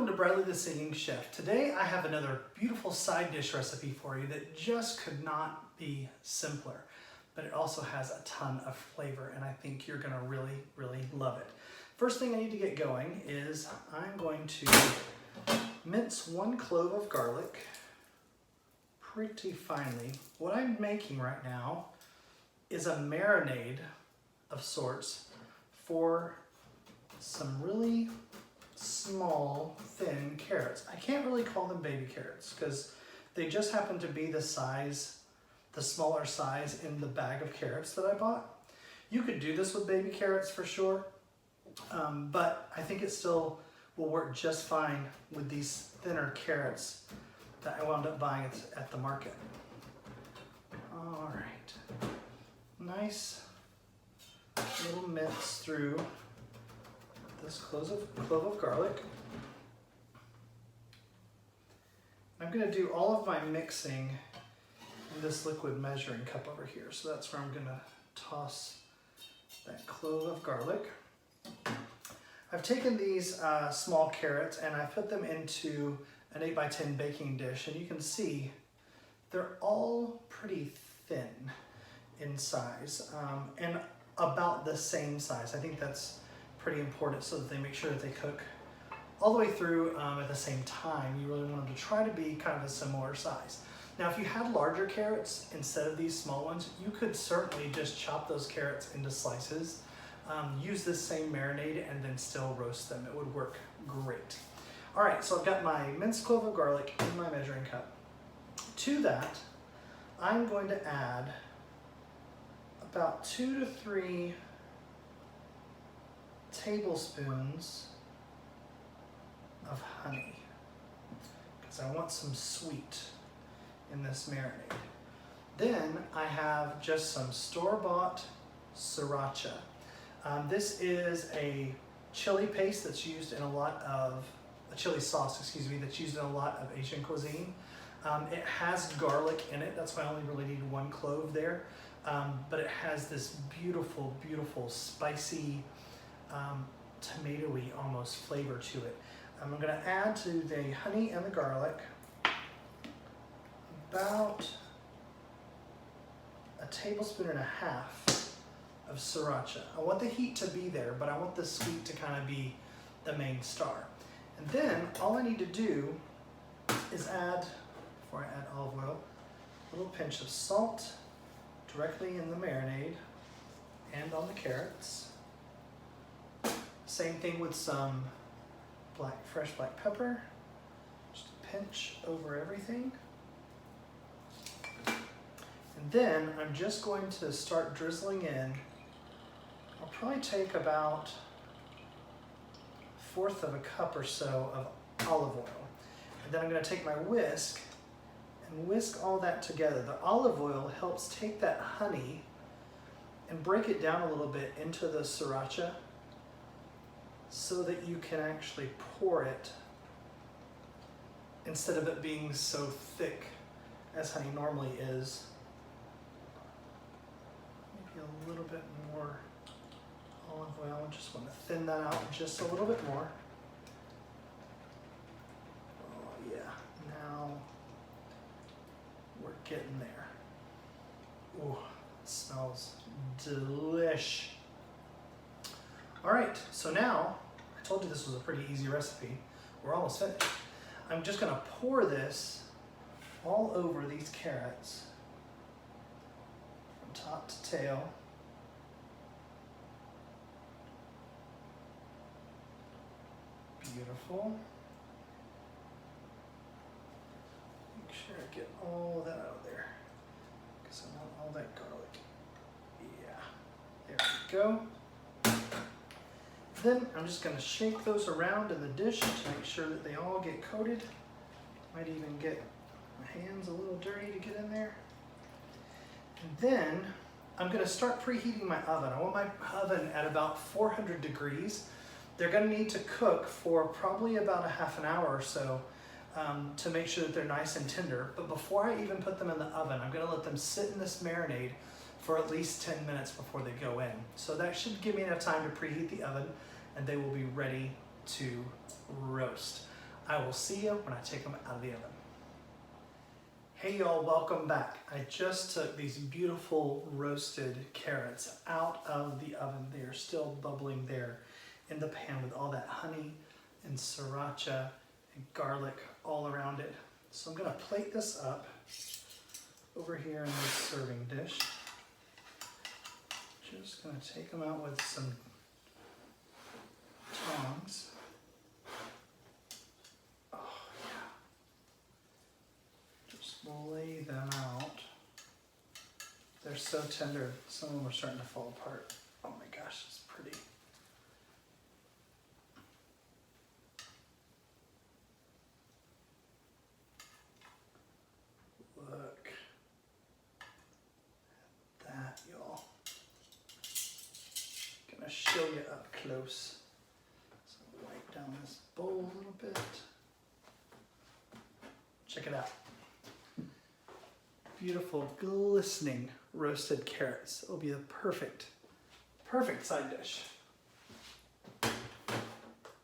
Welcome to Bradley the Singing Chef. Today I have another beautiful side dish recipe for you that just could not be simpler, but it also has a ton of flavor and I think you're gonna really love it. First thing I need to get going is I'm going to mince 1 clove of garlic pretty finely. What I'm making right now is a marinade of sorts for some really small, thin carrots. I can't really call them baby carrots because they just happen to be the size, the smaller size in the bag of carrots that I bought. You could do this with baby carrots for sure, but I think it still will work just fine with these thinner carrots that I wound up buying at the market. All right, nice little mince through this clove of garlic. I'm going to do all of my mixing in this liquid measuring cup over here. So that's where I'm going to toss that clove of garlic. I've taken these small carrots and I put them into an 8x10 baking dish, and you can see they're all pretty thin in size and about the same size. I think that's pretty important so that they make sure that they cook all the way through at the same time. You really want them to try to be kind of a similar size. Now, if you had larger carrots instead of these small ones, you could certainly just chop those carrots into slices, use this same marinade, and then still roast them. It would work great. All right, so I've got my minced clove of garlic in my measuring cup. To that, I'm going to add about 2 to 3 tablespoons of honey because I want some sweet in this marinade. Then I have just some store-bought Sriracha. This is a chili paste that's used in a chili sauce, that's used in a lot of Asian cuisine. It has garlic in it. That's why I only really need 1 clove there. But it has this beautiful spicy, tomatoey almost flavor to it. I'm going to add to the honey and the garlic about 1.5 tablespoons of Sriracha. I want the heat to be there, but I want the sweet to kind of be the main star. And then all I need to do is add, before I add olive oil, a little pinch of salt directly in the marinade and on the carrots. Same thing with some fresh black pepper, just a pinch over everything. And then I'm just going to start drizzling in. I'll probably take about 1/4 of a cup or so of olive oil. And then I'm going to take my whisk and whisk all that together. The olive oil helps take that honey and break it down a little bit into the Sriracha so that you can actually pour it instead of it being so thick as honey normally is. Maybe a little bit more olive oil. Just want to thin that out just a little bit more. Oh yeah, now we're getting there. Ooh, it smells delish. All right, so now, I told you this was a pretty easy recipe. We're almost finished. I'm just gonna pour this all over these carrots from top to tail. Beautiful. Make sure I get all that out of there because I want all that garlic. Yeah, there we go. Then I'm just going to shake those around in the dish to make sure that they all get coated. Might even get my hands a little dirty to get in there. And then I'm going to start preheating my oven. I want my oven at about 400 degrees. They're going to need to cook for probably about a half an hour or so to make sure that they're nice and tender. But before I even put them in the oven, I'm going to let them sit in this marinade for at least 10 minutes before they go in. So that should give me enough time to preheat the oven and they will be ready to roast. I will see you when I take them out of the oven. Hey y'all, welcome back. I just took these beautiful roasted carrots out of the oven. They are still bubbling there in the pan with all that honey and sriracha and garlic all around it. So I'm gonna plate this up over here in this serving dish. Just gonna take them out with some tongs. Oh yeah. Just lay them out. They're so tender. Some of them are starting to fall apart. Oh my gosh, it's pretty. Look at that, y'all. Gonna show you up close. So wipe down this bowl a little bit. Check it out. Beautiful, glistening roasted carrots. It'll be the perfect side dish.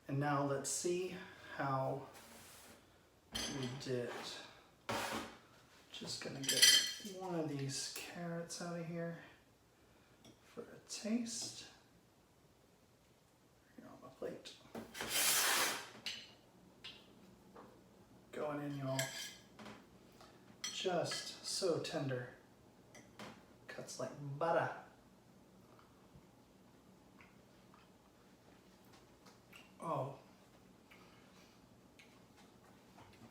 And now let's see how we did. Just gonna get one of these carrots out of here for a taste. Here on my plate. Going in, y'all. Just so tender. Cuts like butter. Oh.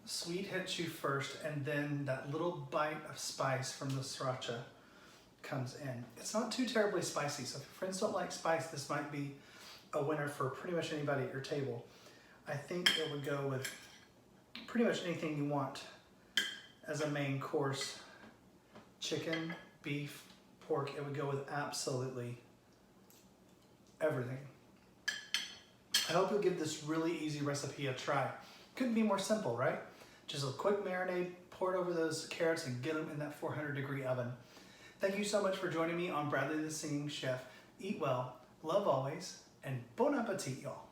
Sweet hits you first, and then that little bite of spice from the sriracha comes in. It's not too terribly spicy, so if your friends don't like spice, this might be a winner for pretty much anybody at your table. I think it would go with pretty much anything you want as a main course. Chicken, beef, pork, it would go with absolutely everything. I hope you'll give this really easy recipe a try. Couldn't be more simple, right? Just a quick marinade, pour it over those carrots and get them in that 400-degree oven. Thank you so much for joining me on Bradley the Singing Chef. Eat well, love always, and bon appetit, y'all.